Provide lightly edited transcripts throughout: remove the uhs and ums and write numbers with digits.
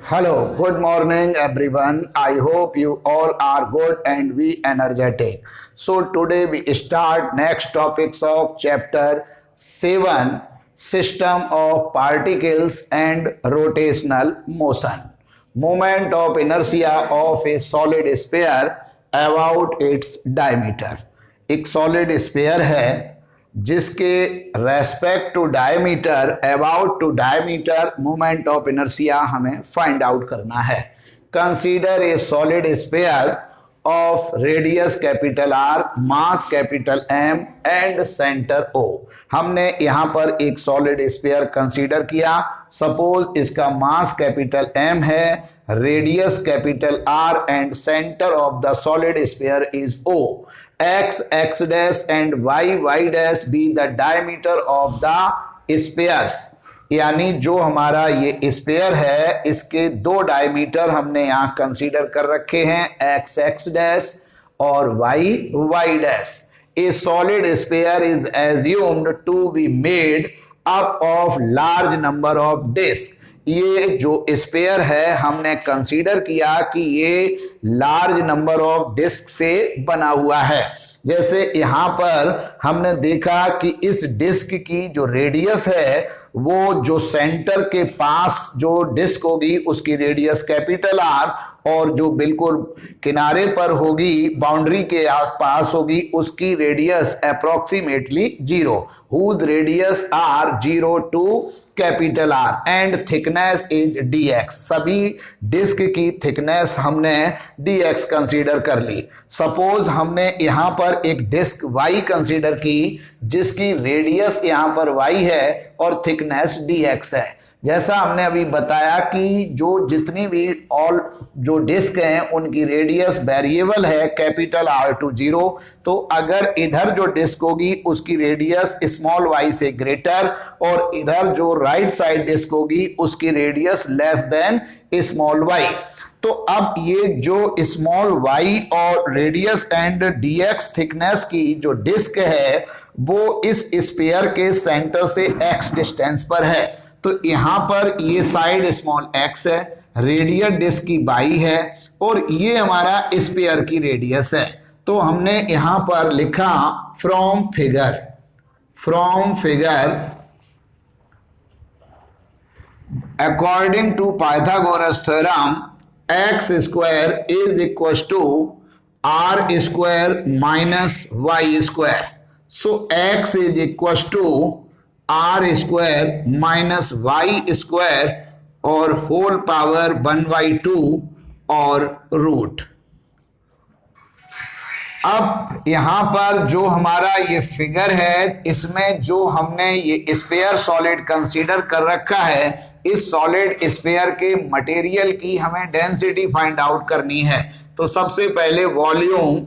Hello, good morning everyone. I hope you all are good and we energetic. So today we start next topics of chapter 7, system of particles and rotational motion. Moment of inertia of a solid sphere about its diameter. एक solid sphere है जिसके respect to diameter about to diameter moment of inertia हमें find out करना है। Consider a solid sphere of radius capital R, mass capital M and centre O. हमने यहाँ पर एक सॉलिड स्फीयर कंसीडर किया। सपोज इसका मास कैपिटल एम है, radius capital R and centre of the solid sphere is O. x x dash and y y dash be the diameter of the spheres। यानी जो हमारा ये sphere है इसके दो डायमीटर हमने यहाँ कंसीडर कर रखे हैं, x x dash और y y dash। A solid sphere is assumed to be made up of large number of discs। ये जो स्फीयर है हमने कंसीडर किया कि ये लार्ज नंबर ऑफ डिस्क से बना हुआ है। जैसे यहाँ पर हमने देखा कि इस डिस्क की जो रेडियस है वो जो सेंटर के पास जो डिस्क होगी उसकी रेडियस कैपिटल आर और जो बिल्कुल किनारे पर होगी बाउंड्री के पास होगी उसकी radius approximately 0, whose radius are 0 to capital R and thickness is dx। सभी डिस्क की थिकनेस हमने dx कंसीडर कर ली। सपोज हमने यहाँ पर एक डिस्क y कंसीडर की जिसकी रेडियस यहाँ पर y है और थिकनेस dx है। जैसा हमने अभी बताया कि जो जितनी भी ऑल जो डिस्क हैं उनकी रेडियस वेरिएबल है कैपिटल आर टू 0। तो अगर इधर जो डिस्क होगी उसकी रेडियस स्मॉल y से ग्रेटर और इधर जो राइट साइड डिस्क होगी उसकी radius less than small y। तो अब ये जो स्मॉल y और रेडियस एंड dx थिकनेस की जो डिस्क है वो इस स्फीयर के सेंटर से x डिस्टेंस पर है। तो यहाँ पर ये साइड स्मॉल x है, रेडियल डिस्क की y है और ये हमारा स्फीयर की रेडियस है। तो हमने यहाँ पर लिखा from figure according to Pythagoras theorem x square is equal to r square minus y square. So x is equal to R square minus Y square और होल पावर 1/2 और रूट। अब यहां पर जो हमारा ये फिगर है इसमें जो हमने ये स्फीयर सॉलिड कंसीडर कर रखा है, इस सॉलिड स्फीयर के मटेरियल की हमें डेंसिटी फाइंड आउट करनी है। तो सबसे पहले volume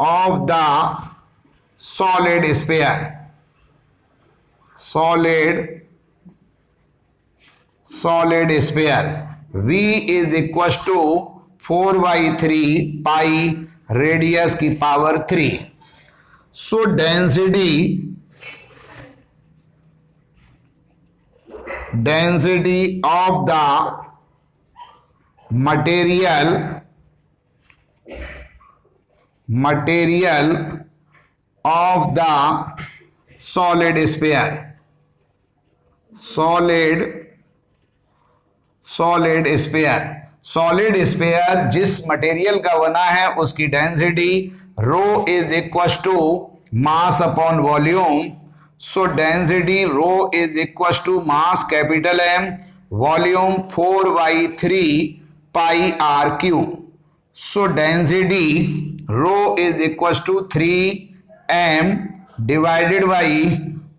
of the solid sphere, solid sphere V is equals to 4/3 pi radius की power 3। so density of the material of the solid sphere, solid sphere जिस मटेरियल का बना है उसकी density rho is equal to mass upon volume. So density rho is equal to mass capital M, volume 4/3 pi R cube. So density rho is equal to 3m divided by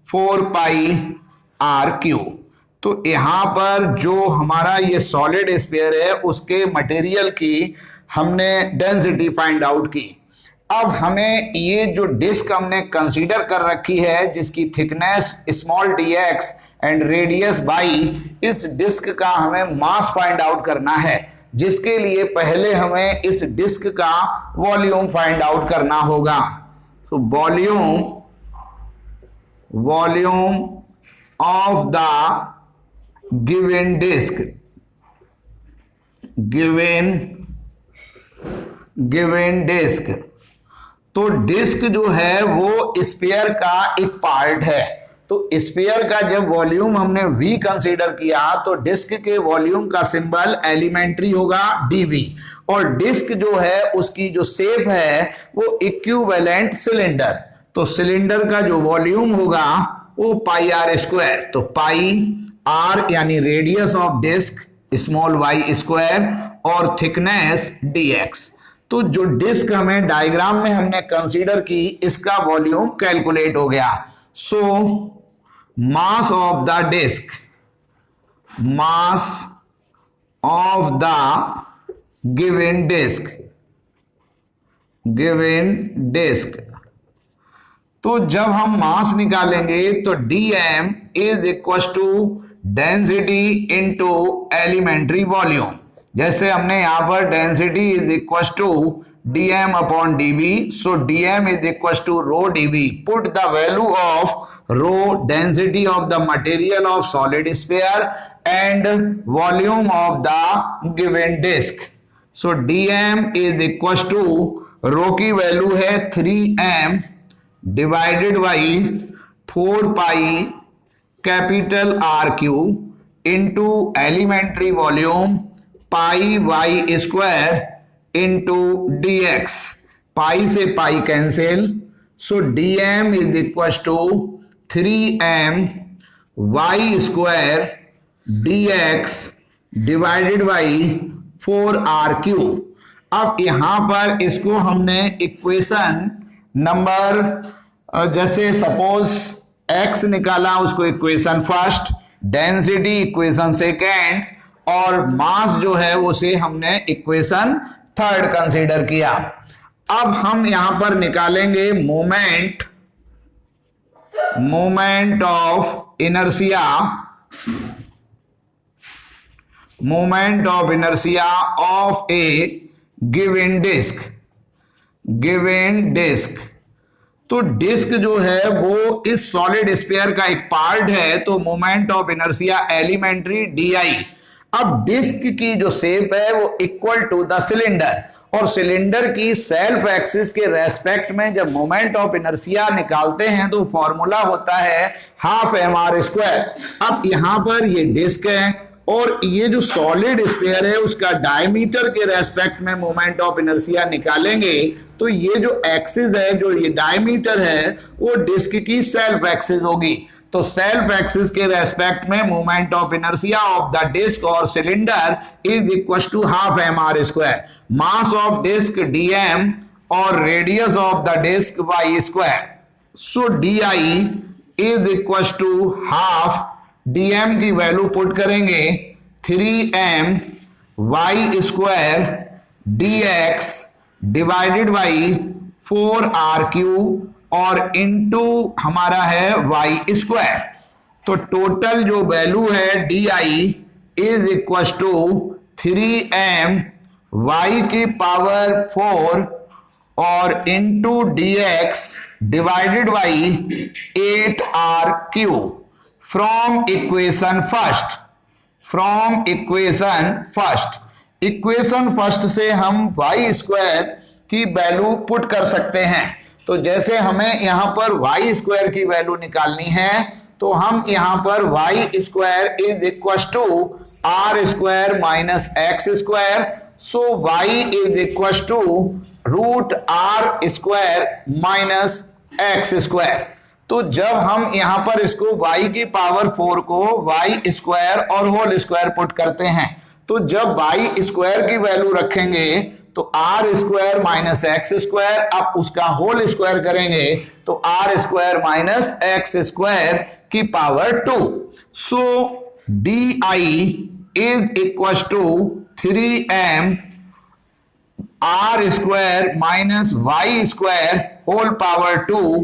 4 pi R cube. तो यहाँ पर जो हमारा ये solid sphere है उसके material की हमने डेंसिटी फाइंड आउट की। अब हमें ये जो डिस्क हमने कंसीडर कर रखी है जिसकी thickness small dx and radius y, इस डिस्क का हमें मास फाइंड आउट करना है, जिसके लिए पहले हमें इस डिस्क का वॉल्यूम फाइंड आउट करना होगा। So volume of the given disk, given disk। तो डिस्क जो है वो स्फीयर का एक पार्ट है। तो स्फीयर का जब वॉल्यूम हमने v कंसीडर किया तो डिस्क के वॉल्यूम का सिंबल एलिमेंट्री होगा dv, और डिस्क जो है उसकी जो शेप है वो इक्विवेलेंट सिलेंडर। तो सिलेंडर का जो वॉल्यूम होगा वो पाई आर स्क्वायर। तो पाई आर यानी radius of disc small y square और थिकनेस dx। तो जो डिस्क हमें डायग्राम में हमने कंसीडर की इसका वॉल्यूम कैलकुलेट हो गया। So mass of the disc, mass of the given disc, given disc. तो जब हम मास निकालेंगे तो dm is equal to density into elementary volume. जैसे हमने यहां पर density is equal to dm upon dv, so dm is equal to rho dv। Put the value of rho, density of the material of solid sphere and volume of the given disc. So dm is equal to rho की value है 3m divided by 4 pi capital R cube into elementary volume pi Y square into dx। Pi से pi cancel, so dm is equal to 3m Y square dx divided by 4r cube. अब यहां पर इसको हमने equation number, जैसे suppose x निकाला उसको equation first, density equation second, और मास जो है उसे हमने इक्वेशन थर्ड कंसीडर किया। अब हम यहां पर निकालेंगे moment, moment of inertia, moment of inertia of a given disc, given disc. तो डिस्क जो है वो इस सॉलिड स्फीयर का एक पार्ट है, तो moment of inertia elementary di। अब डिस्क की जो शेप है वो इक्वल टू द सिलेंडर, और सिलेंडर की सेल्फ एक्सिस के रेस्पेक्ट में जब मोमेंट ऑफ इनर्शिया निकालते हैं तो फॉर्मूला होता है हाफ mr स्क्वायर। अब यहां पर ये डिस्क है और ये जो सॉलिड स्फीयर है उसका डायमीटर के रेस्पेक्ट में मोमेंट ऑफ इनर्शिया निकालेंगे, तो ये जो एक्सिस है, जो ये डायमीटर है, वो डिस्क की सेल्फ एक्सिस होगी। तो सेल्फ एक्सिस के रेस्पेक्ट में moment of inertia of the disc और cylinder is equal to half mr square. Mass of disc dm और radius of the disc y square. So di is equal to half, dm की value put करेंगे 3m y square dx divided by 4r cube और into हमारा है y square. तो total जो value है di is equal to 3m y की power 4 और into dx divided by 8r cube. From equation first, from equation first, equation first से हम y स्क्वायर की वैल्यू पुट कर सकते हैं। तो जैसे हमें यहां पर y स्क्वायर की वैल्यू निकालनी है तो हम यहां पर y square is equal to r square minus x square. So y is equal to root r square minus x square. तो जब हम यहां पर इसको y की पावर 4 को y स्क्वायर और होल स्क्वायर पुट करते हैं, तो जब y स्क्वायर की वैल्यू रखेंगे तो r square minus x square, अब उसका होल स्क्वायर करेंगे तो r square minus x square की power 2। So di is equal to 3m are square minus Y square whole power 2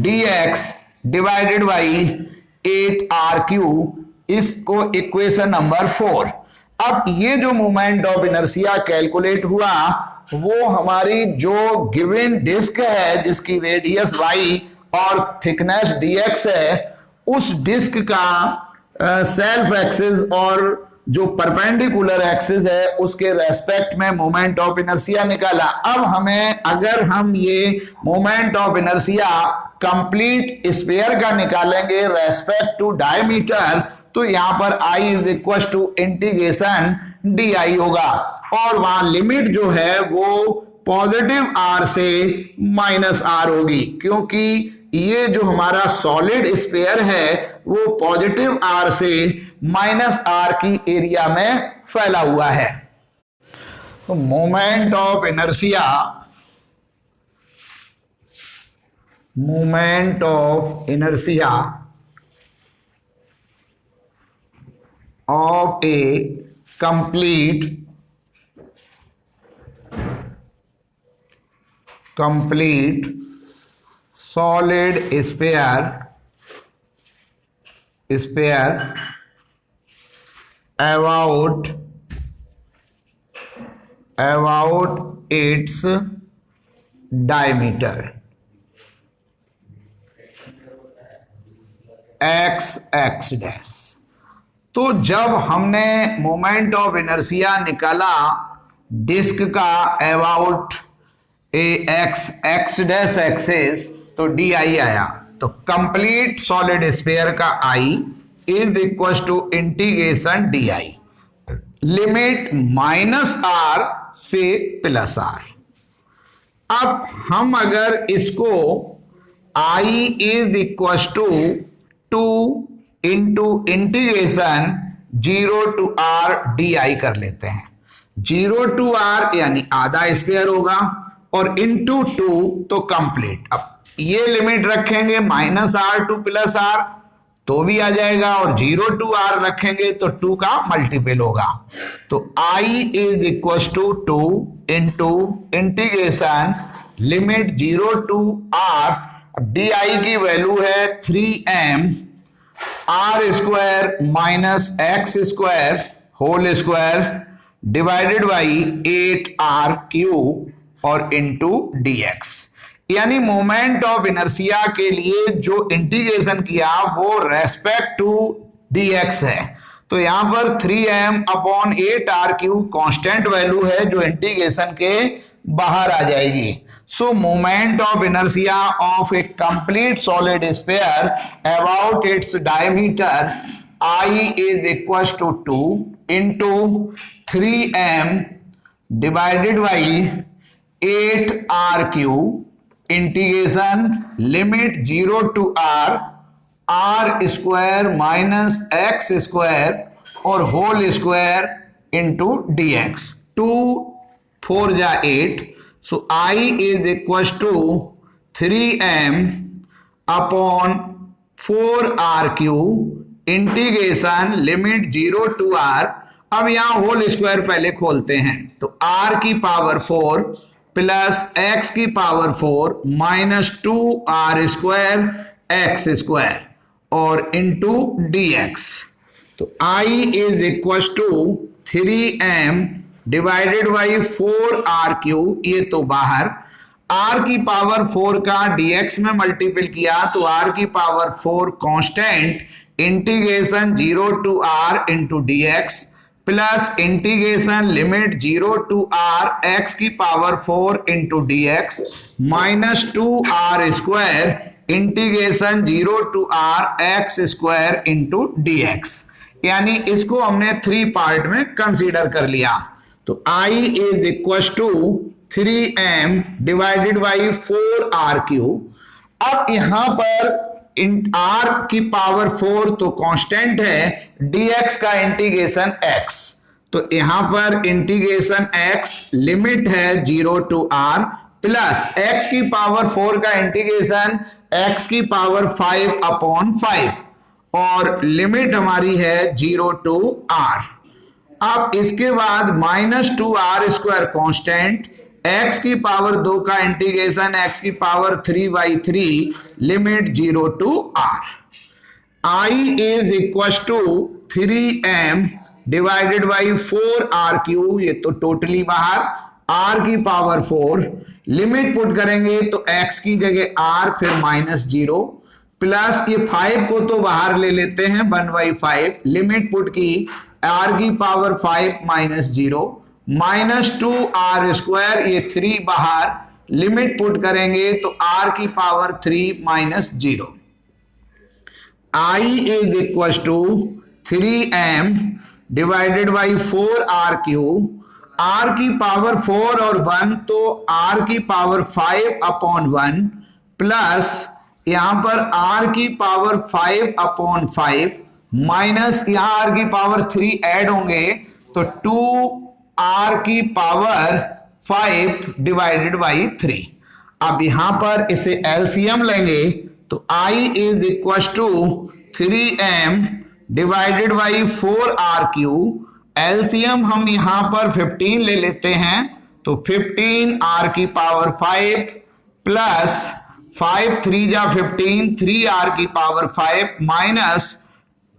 dx divided by 8r cube, इसको equation number 4। अब ये जो moment of inertia calculate हुआ वो हमारी जो गिवन डिस्क है जिसकी रेडियस y और थिकनेस dx है उस डिस्क का सेल्फ एक्सिस और जो परपेंडिकुलर एक्सिस है उसके रेस्पेक्ट में मोमेंट ऑफ इनर्शिया निकाला। अब हमें अगर हम ये moment of inertia complete sphere का निकालेंगे रेस्पेक्ट टू डायमीटर, तो यहां पर I is equal to integration DI होगा, और वहां लिमिट जो है वो पॉजिटिव R से माइनस R होगी, क्योंकि ये जो हमारा सॉलिड स्फीयर है वो पॉजिटिव R से माइनस R की एरिया में फैला हुआ है। तो moment of inertia of A complete solid sphere about its diameter x dash। तो जब हमने मोमेंट ऑफ इनर्शिया निकाला डिस्क का अबाउट एक्स डैश एक्सिस, तो डी आई आया। तो कंप्लीट सॉलिड स्फीयर का I is equal to integration d I, limit minus r से प्लस आर। अब हम अगर इसको I is equal to 2 into integration 0 to r d कर लेते हैं। 0 to r यानी आधा स्फीयर होगा और इंटू 2 तो कंप्लीट। अब ये लिमिट रखेंगे minus R to plus R तो भी आ जाएगा, और 0 to r रखेंगे तो 2 का मल्टीपल होगा। तो I is equal to 2 into integration limit 0 to r, D की वैल्यू है 3m are square minus x square whole square divided by 8r cube और इंटू dx। यानी मोमेंट ऑफ इनर्शिया के लिए जो इंटीग्रेशन किया वो रेस्पेक्ट टू dx है। तो यहां पर 3m upon 8r cube constant value है जो इंटीग्रेशन के बाहर आ जाएगी। So moment of inertia of a complete solid sphere about its diameter I is equals to 2 into 3m divided by 8r cube integration limit 0 to r square minus x square और whole square into dx। 2 4 जा 8, so I is equals to 3m upon 4r cube integration limit 0 to r। अब यहां whole square पहले खोलते हैं, तो r की power 4 plus x की power 4 minus 2r square X square और इंटू dx। तो I is equal to 3m divided by 4r cube, ये तो बाहर r की पावर 4 का dx में मल्टीपल किया तो r की power 4 constant integration 0 to r into dx plus integration limit 0 to r x की power 4 into dx minus 2r square integration 0 to r x square into dx। यानी इसको हमने 3 पार्ट में कंसीडर कर लिया। तो I is equal to 3m divided by 4r cube. अब यहां पर r की पावर 4 तो कांस्टेंट है, dx का इंटीग्रेशन x, तो यहां पर इंटीग्रेशन x लिमिट है 0 to r प्लस x की पावर 4 का इंटीग्रेशन x की पावर 5 अपॉन 5 और लिमिट हमारी है 0 to r। अब इसके बाद minus 2r square constant x की पावर 2 का इंटीग्रेशन x की power 3/3 limit 0 to r। I is equal to 3m divided by 4r cube, ये तो टोटली बाहर, r की पावर 4 लिमिट पुट करेंगे तो x की जगह r फिर माइनस 0, प्लस ये 5 को तो बाहर ले लेते हैं 1/5, लिमिट पुट की r की पावर 5 माइनस 0 माइनस 2r², ये 3 बाहर, लिमिट पुट करेंगे तो r की power 3 minus 0। I is equal to 3m divided by 4r³ r की पावर 4 और 1 तो r की पावर 5/1 प्लस यहां पर r की पावर 5/5 माइनस यहां r की पावर 3 ऐड होंगे तो 2r की पावर 5 डिवाइडेड बाई 3। अब यहां पर इसे एलसीएम लेंगे तो I is equal to 3m divided by 4r³। LCM हम यहां पर 15 ले लेते हैं तो 15r की पावर 5 प्लस 5 3 जा 15, 3r की पावर 5 माइनस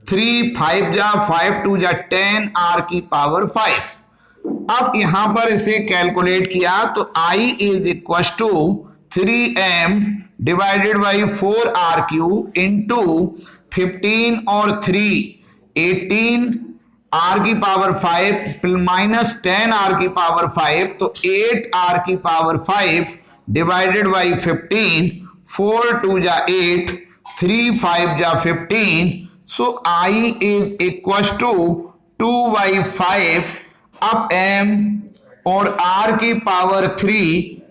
3 5 जा 5 2 जा 10r की पावर 5। अब यहां पर इसे कैलकुलेट किया तो I is equal to 3m divided by 4r³ into 15 और 3 18 r की पावर 5 माइनस 10r की पावर 5 तो 8r की पावर 5 डिवाइडेड बाई 15, 4 2 जा 8, 3 5 जा 15, सो I इज इक्वल टू 2/5। अब m और r की पावर 3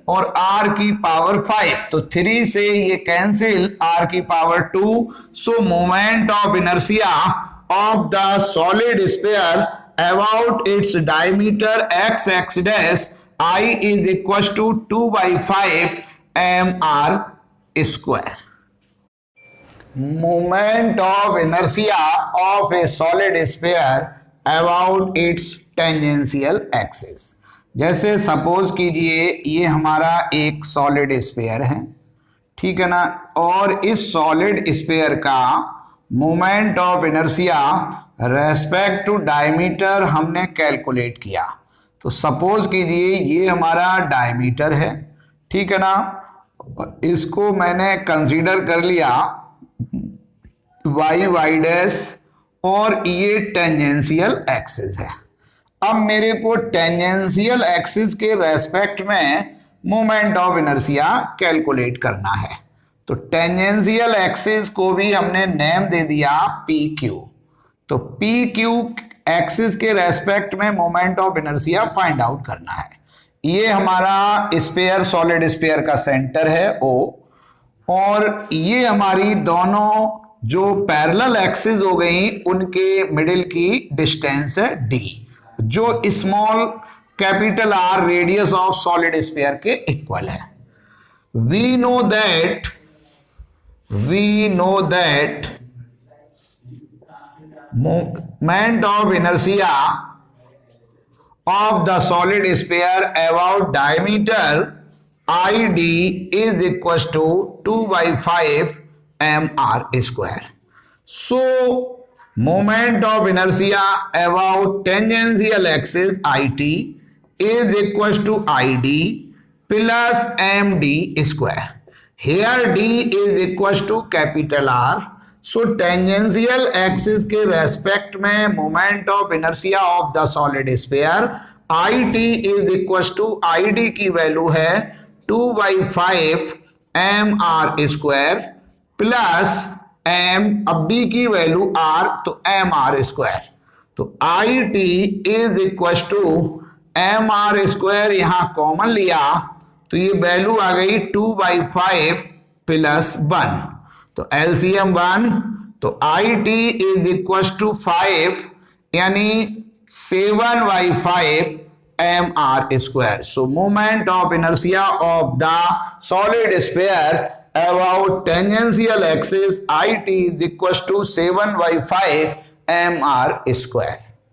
और r की पावर 5 तो 3 से ये कैंसिल, r की power 2, so moment of inertia of the solid sphere about its diameter x dash I is equal to 2/5 mr square. Moment of inertia of a solid sphere about its tangential axis. जैसे suppose कीजिए ये हमारा एक solid sphere है, ठीक है ना, और इस सॉलिड स्फीयर का moment of inertia respect to diameter हमने कैलकुलेट किया। तो सपोज कीजिए ये हमारा डायमीटर है, ठीक है ना, इसको मैंने कंसीडर कर लिया y डैश और ये टेंजेंशियल एक्सिस है। अब मेरे को टेंजेंशियल एक्सिस के रेस्पेक्ट में मोमेंट ऑफ इनर्शिया कैलकुलेट करना है। तो टेंजेंशियल एक्सिस को भी हमने नेम दे दिया PQ। तो PQ एक्सिस के रेस्पेक्ट में moment of inertia find out करना है। ये हमारा स्फीयर, सॉलिड स्फीयर का सेंटर है O, और ये हमारी दोनों जो पैरेलल एक्सिस हो गई उनके मिडिल की डिस्टेंस है D, जो small capital R radius of solid sphere के इक्वल है। We know that moment of inertia of the solid sphere about diameter ID is equal to 2/5 mr square. So moment of inertia about tangential axis IT is equal to ID plus md square. Here d is equal to capital R. So tangential axis के respect में moment of inertia of the solid sphere IT is equal to ID की value है 2/5 mr square plus m, अब d की value r तो mr square. तो IT is equal to mr square, यहां common लिया तो ये वैल्यू आ गई 2/5 प्लस 1, तो एलसीएम 1, तो IT इज इक्वल टू 5 यानी 7/5 mr square. So moment of inertia of the solid sphere about tangential axis IT is equal to 7/5 mr square.